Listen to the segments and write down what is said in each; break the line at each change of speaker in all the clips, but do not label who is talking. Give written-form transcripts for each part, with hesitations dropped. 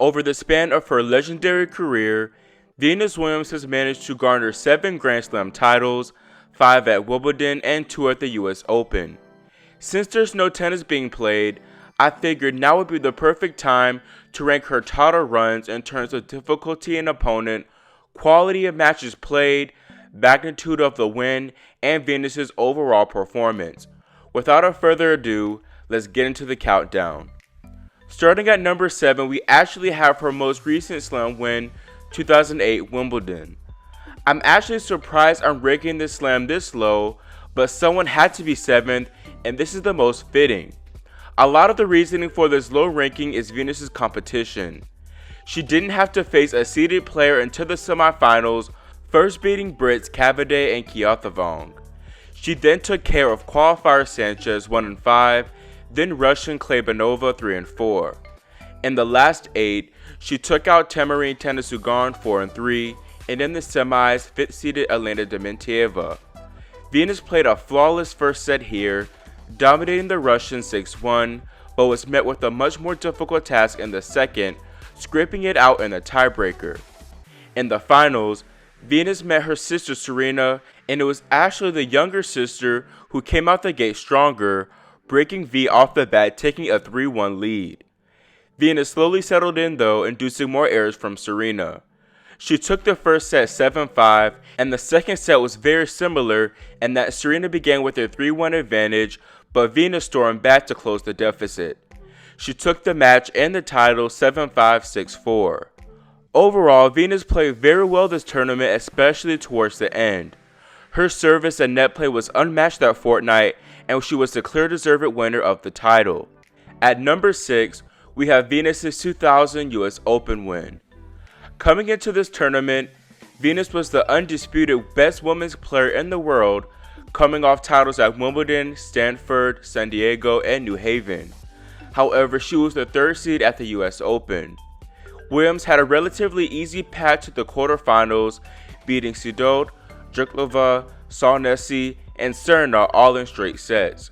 Over the span of her legendary career, Venus Williams has managed to garner 7 Grand Slam titles, 5 at Wimbledon and 2 at the US Open. Since there's no tennis being played, I figured now would be the perfect time to rank her title runs in terms of difficulty and opponent, quality of matches played, magnitude of the win, and Venus's overall performance. Without further ado, let's get into the countdown. Starting at number 7, we actually have her most recent slam win, 2008 Wimbledon. I'm actually surprised I'm ranking this slam this low, but someone had to be 7th, and this is the most fitting. A lot of the reasoning for this low ranking is Venus's competition. She didn't have to face a seeded player until the semifinals, first beating Brits Cavade and Kiyothavong. She then took care of qualifier Sanchez 1-5, then Russian Klebanova 3-4. In the last 8, she took out Tamarine Tenisugarn 4-3, and in the semis, 5th-seeded Elena Dementieva. Venus played a flawless first set here, dominating the Russian 6-1, but was met with a much more difficult task in the second, scraping it out in the tiebreaker. In the finals, Venus met her sister Serena, and it was actually the younger sister who came out the gate stronger, breaking V off the bat, taking a 3-1 lead. Venus slowly settled in though, inducing more errors from Serena. She took the first set 7-5, and the second set was very similar in that Serena began with a 3-1 advantage, but Venus stormed back to close the deficit. She took the match and the title 7-5, 6-4. Overall, Venus played very well this tournament, especially towards the end. Her service and net play was unmatched that fortnight, and she was the clear deserved winner of the title. At number 6, we have Venus's 2000 US Open win. Coming into this tournament, Venus was the undisputed best women's player in the world, coming off titles at Wimbledon, Stanford, San Diego, and New Haven. However, she was the 3rd seed at the US Open. Williams had a relatively easy path to the quarterfinals, beating Sidot, Juklova, Solnesi, and Serna all in straight sets.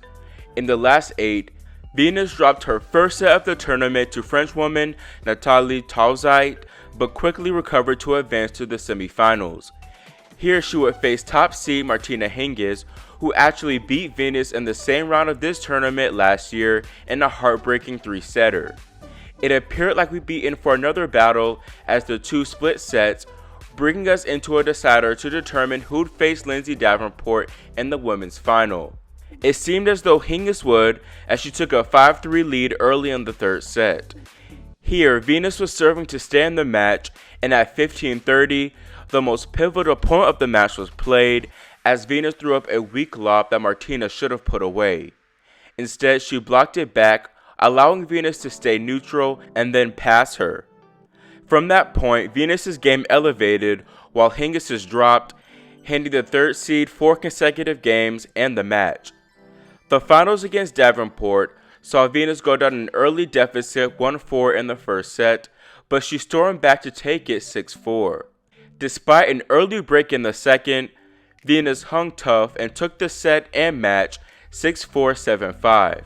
In the last 8, Venus dropped her first set of the tournament to Frenchwoman Nathalie Tauzait, but quickly recovered to advance to the semifinals. Here she would face top seed Martina Hingis, who actually beat Venus in the same round of this tournament last year in a heartbreaking 3-setter. It appeared like we'd be in for another battle as the two split sets, bringing us into a decider to determine who'd face Lindsay Davenport in the women's final. It seemed as though Hingis would, as she took a 5-3 lead early in the 3rd set. Here, Venus was serving to stay in the match, and at 15:30, the most pivotal point of the match was played, as Venus threw up a weak lob that Martina should have put away. Instead, she blocked it back, allowing Venus to stay neutral and then pass her. From that point, Venus's game elevated while Hingis's dropped, handing the 3rd seed 4 consecutive games and the match. The finals against Davenport saw Venus go down an early deficit 1-4 in the first set, but she stormed back to take it 6-4. Despite an early break in the second, Venus hung tough and took the set and match 6-4, 7-5.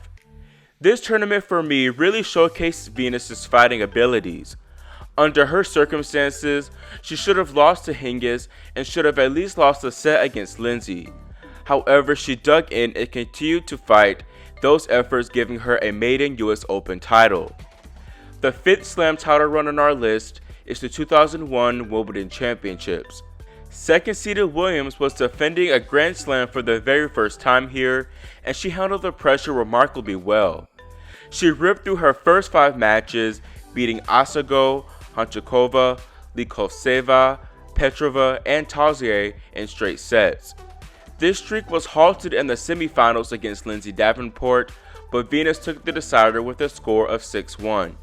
This tournament for me really showcased Venus's fighting abilities. Under her circumstances, she should have lost to Hingis and should have at least lost a set against Lindsay. However, she dug in and continued to fight, those efforts giving her a maiden US Open title. The 5th slam title run on our list is the 2001 Wimbledon Championships. 2nd-seeded Williams was defending a Grand Slam for the very first time here, and she handled the pressure remarkably well. She ripped through her first 5 matches, beating Asago, Hanchikova, Likoseva, Petrova, and Tauzier in straight sets. This streak was halted in the semifinals against Lindsay Davenport, but Venus took the decider with a score of 6-1.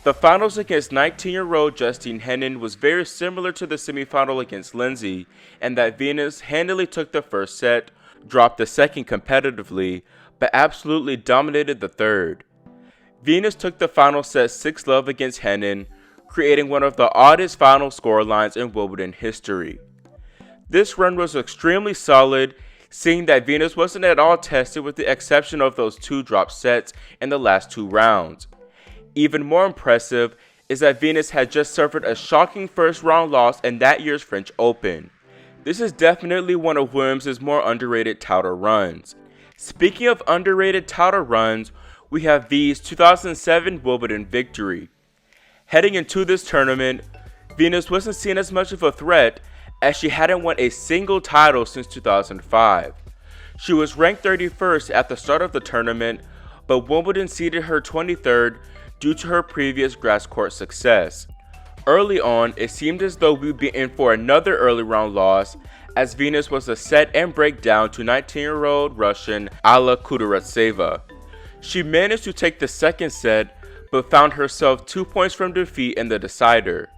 The finals against 19-year-old Justine Henin was very similar to the semifinal against Lindsay, in that Venus handily took the first set, dropped the second competitively, but absolutely dominated the third. Venus took the final set 6-love against Henin, creating one of the oddest final scorelines in Wimbledon history. This run was extremely solid, seeing that Venus wasn't at all tested with the exception of those 2 drop sets in the last 2 rounds. Even more impressive is that Venus had just suffered a shocking first-round loss in that year's French Open. This is definitely one of Williams' more underrated title runs. Speaking of underrated title runs, we have V's 2007 Wimbledon victory. Heading into this tournament, Venus wasn't seen as much of a threat as she hadn't won a single title since 2005. She was ranked 31st at the start of the tournament, but Wimbledon seeded her 23rd due to her previous grass court success. Early on, it seemed as though we'd be in for another early round loss, as Venus was a set and break down to 19-year-old Russian Alla Kuderetseva. She managed to take the second set, but found herself 2 points from defeat in the decider.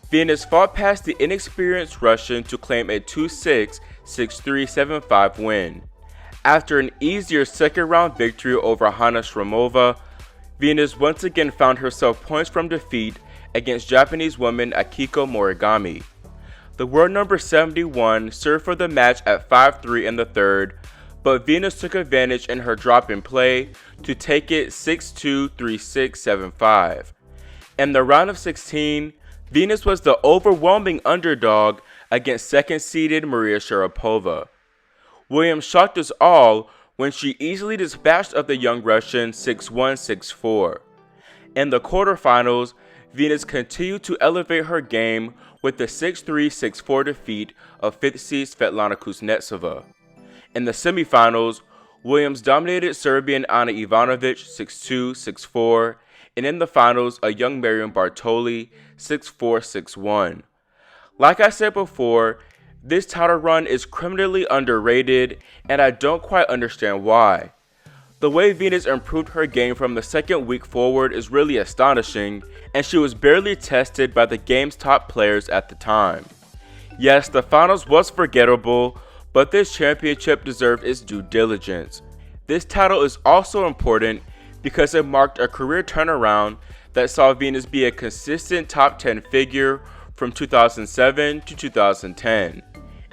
Venus fought past the inexperienced Russian to claim a 2-6, 6-3, 7-5 win. After an easier second round victory over Hana Shramova, Venus once again found herself points from defeat against Japanese woman Akiko Morigami. The world number 71 served for the match at 5-3 in the third, but Venus took advantage in her drop in play to take it 6-2, 3-6, 7-5. In the round of 16, Venus was the overwhelming underdog against second-seeded Maria Sharapova. Williams shocked us all when she easily dispatched of the young Russian 6-1, 6-4. In the quarterfinals, Venus continued to elevate her game with the 6-3, 6-4 defeat of 5th seed Svetlana Kuznetsova. In the semifinals, Williams dominated Serbian Ana Ivanovic 6-2, 6-4, and in the finals, a young Marion Bartoli 6-4, 6-1. Like I said before, this title run is criminally underrated, and I don't quite understand why. The way Venus improved her game from the second week forward is really astonishing, and she was barely tested by the game's top players at the time. Yes, the finals was forgettable, but this championship deserved its due diligence. This title is also important because it marked a career turnaround that saw Venus be a consistent top 10 figure from 2007 to 2010.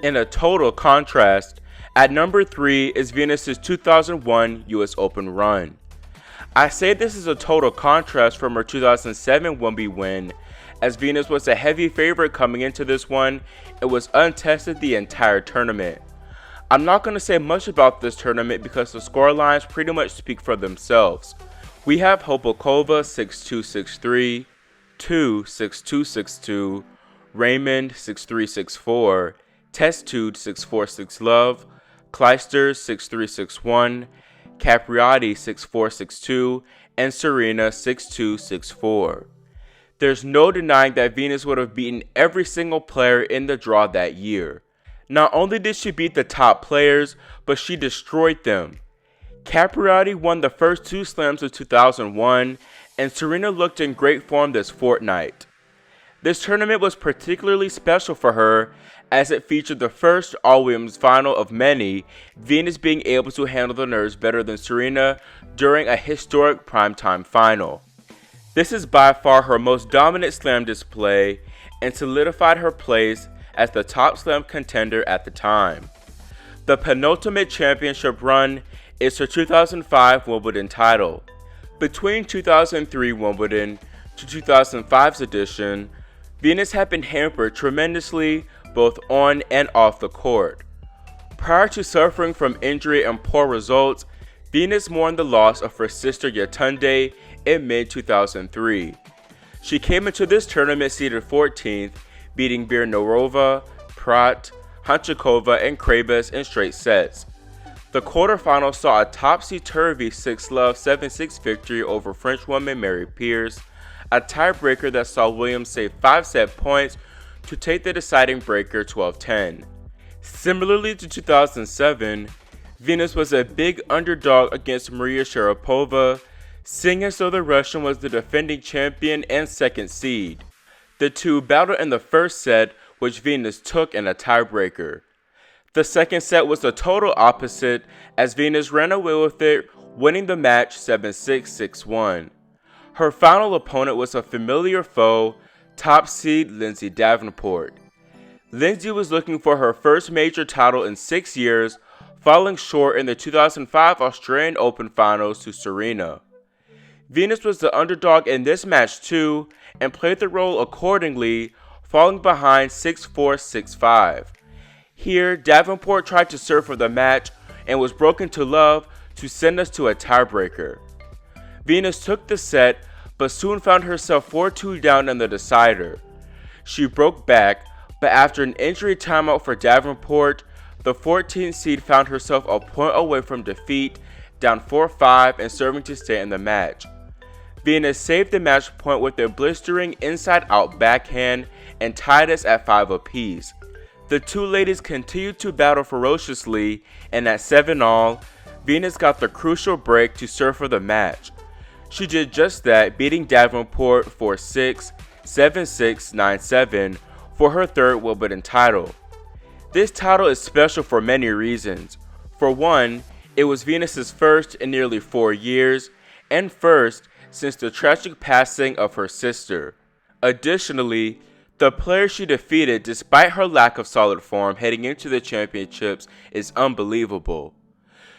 In a total contrast, at number 3 is Venus' 2001 US Open run. I say this is a total contrast from her 2007 Wimbledon win, as Venus was a heavy favorite coming into this one and was untested the entire tournament. I'm not going to say much about this tournament because the scorelines pretty much speak for themselves. We have Hopakova 6-2, 6-3, 2, 6-2, 6-2, Raymond 6-3, 6-4, Testude 6-4, 6-love, Clijsters 6-3, 6-1, Capriati 6-4, 6-2, and Serena 6-2, 6-4. There's no denying that Venus would have beaten every single player in the draw that year. Not only did she beat the top players, but she destroyed them. Capriati won the first 2 slams of 2001, and Serena looked in great form this fortnight. This tournament was particularly special for her as it featured the first all-women's final of many, Venus being able to handle the nerves better than Serena during a historic primetime final. This is by far her most dominant slam display and solidified her place as the top slam contender at the time. The penultimate championship run is her 2005 Wimbledon title. Between 2003 Wimbledon to 2005's edition, Venus had been hampered tremendously both on and off the court. Prior to suffering from injury and poor results, Venus mourned the loss of her sister Yetunde in mid-2003. She came into this tournament seeded 14th, beating Birnorova, Prat, Hanchikova, and Krabas in straight sets. The quarterfinals saw a topsy-turvy 6-love, 7-6 victory over Frenchwoman Mary Pierce, a tiebreaker that saw Williams save 5 set points to take the deciding breaker 12-10. Similarly to 2007, Venus was a big underdog against Maria Sharapova, seeing as though the Russian was the defending champion and second seed. The two battled in the first set, which Venus took in a tiebreaker. The second set was the total opposite, as Venus ran away with it, winning the match 7-6, 6-1. Her final opponent was a familiar foe, top seed Lindsay Davenport. Lindsay was looking for her first major title in 6 years, falling short in the 2005 Australian Open finals to Serena. Venus was the underdog in this match too, and played the role accordingly, falling behind 6-4, 6-5. Here, Davenport tried to serve for the match and was broken to love to send us to a tiebreaker. Venus took the set, but soon found herself 4-2 down in the decider. She broke back, but after an injury timeout for Davenport, the 14th seed found herself a point away from defeat, down 4-5 and serving to stay in the match. Venus saved the match point with a blistering inside-out backhand and tied us at 5 apiece. The two ladies continued to battle ferociously, and at 7-all, Venus got the crucial break to serve for the match. She did just that, beating Davenport 4-6, 7-6, 9-7 for her third Wimbledon title. This title is special for many reasons. For one, it was Venus's first in nearly 4 years, and first since the tragic passing of her sister. Additionally, the player she defeated, despite her lack of solid form heading into the championships, is unbelievable.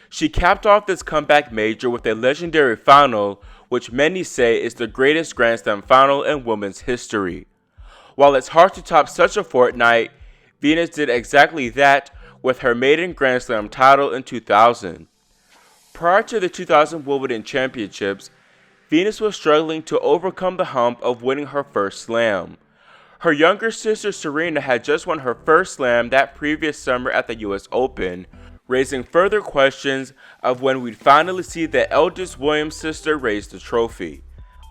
She capped off this comeback major with a legendary final, which many say is the greatest Grand Slam final in women's history. While it's hard to top such a fortnight, Venus did exactly that with her maiden Grand Slam title in 2000. Prior to the 2000 Wimbledon Championships, Venus was struggling to overcome the hump of winning her first slam. Her younger sister Serena had just won her first slam that previous summer at the US Open, raising further questions of when we'd finally see the eldest Williams sister raise the trophy.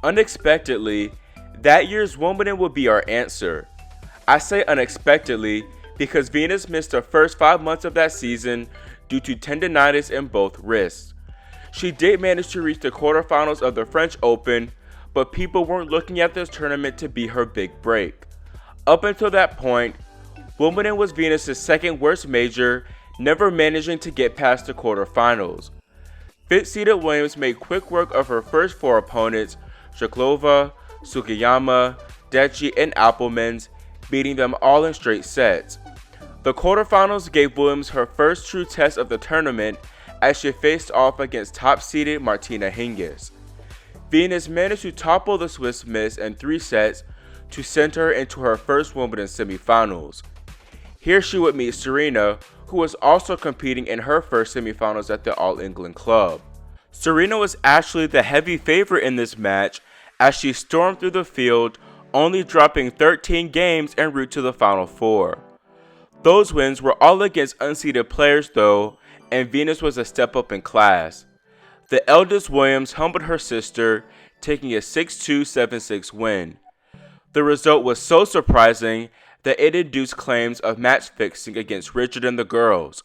Unexpectedly, that year's Wimbledon would be our answer. I say unexpectedly because Venus missed the first 5 months of that season due to tendinitis in both wrists. She did manage to reach the quarterfinals of the French Open, but people weren't looking at this tournament to be her big break. Up until that point, Wimbledon was Venus's second worst major, never managing to get past the quarterfinals. Fifth-seeded Williams made quick work of her first 4 opponents, Shabakova, Sugiyama, Deci, and Appelmans, beating them all in straight sets. The quarterfinals gave Williams her first true test of the tournament as she faced off against top-seeded Martina Hingis. Venus managed to topple the Swiss Miss in 3 sets to send her into her first Wimbledon semifinals. Here she would meet Serena, who was also competing in her first semifinals at the All England Club. Serena was actually the heavy favorite in this match as she stormed through the field, only dropping 13 games en route to the Final Four. Those wins were all against unseeded players though, and Venus was a step up in class. The eldest Williams humbled her sister, taking a 6-2, 7-6 win. The result was so surprising that it induced claims of match fixing against Richard and the girls.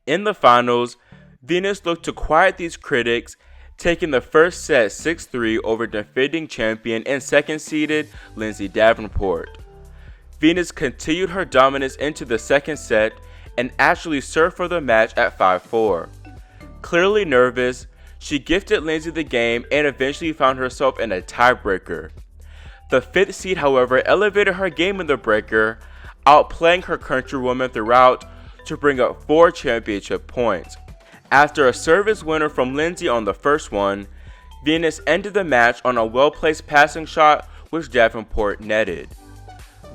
In the finals, Venus looked to quiet these critics, taking the first set 6-3 over defending champion and second-seeded Lindsay Davenport. Venus continued her dominance into the second set and actually served for the match at 5-4. Clearly nervous, she gifted Lindsay the game and eventually found herself in a tiebreaker. The 5th seed, however, elevated her game in the breaker, outplaying her countrywoman throughout to bring up 4 championship points. After a service winner from Lindsay on the first one, Venus ended the match on a well-placed passing shot which Davenport netted.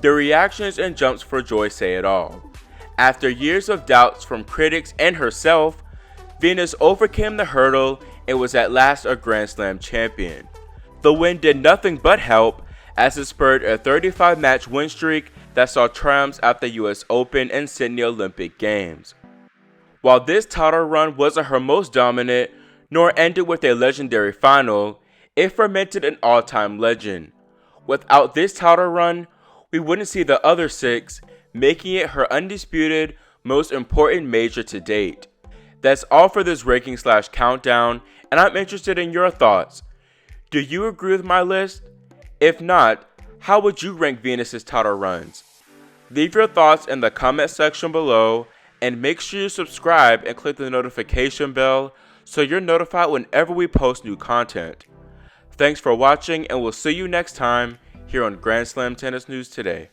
The reactions and jumps for joy say it all. After years of doubts from critics and herself, Venus overcame the hurdle and was at last a Grand Slam champion. The win did nothing but help, as it spurred a 35-match win streak that saw triumphs at the US Open and Sydney Olympic Games. While this title run wasn't her most dominant, nor ended with a legendary final, it fermented an all-time legend. Without this title run, we wouldn't see the other 6, making it her undisputed most important major to date. That's all for this ranking/countdown, and I'm interested in your thoughts. Do you agree with my list? If not, how would you rank Venus's title runs? Leave your thoughts in the comment section below, and make sure you subscribe and click the notification bell so you're notified whenever we post new content. Thanks for watching, and we'll see you next time here on Grand Slam Tennis News Today.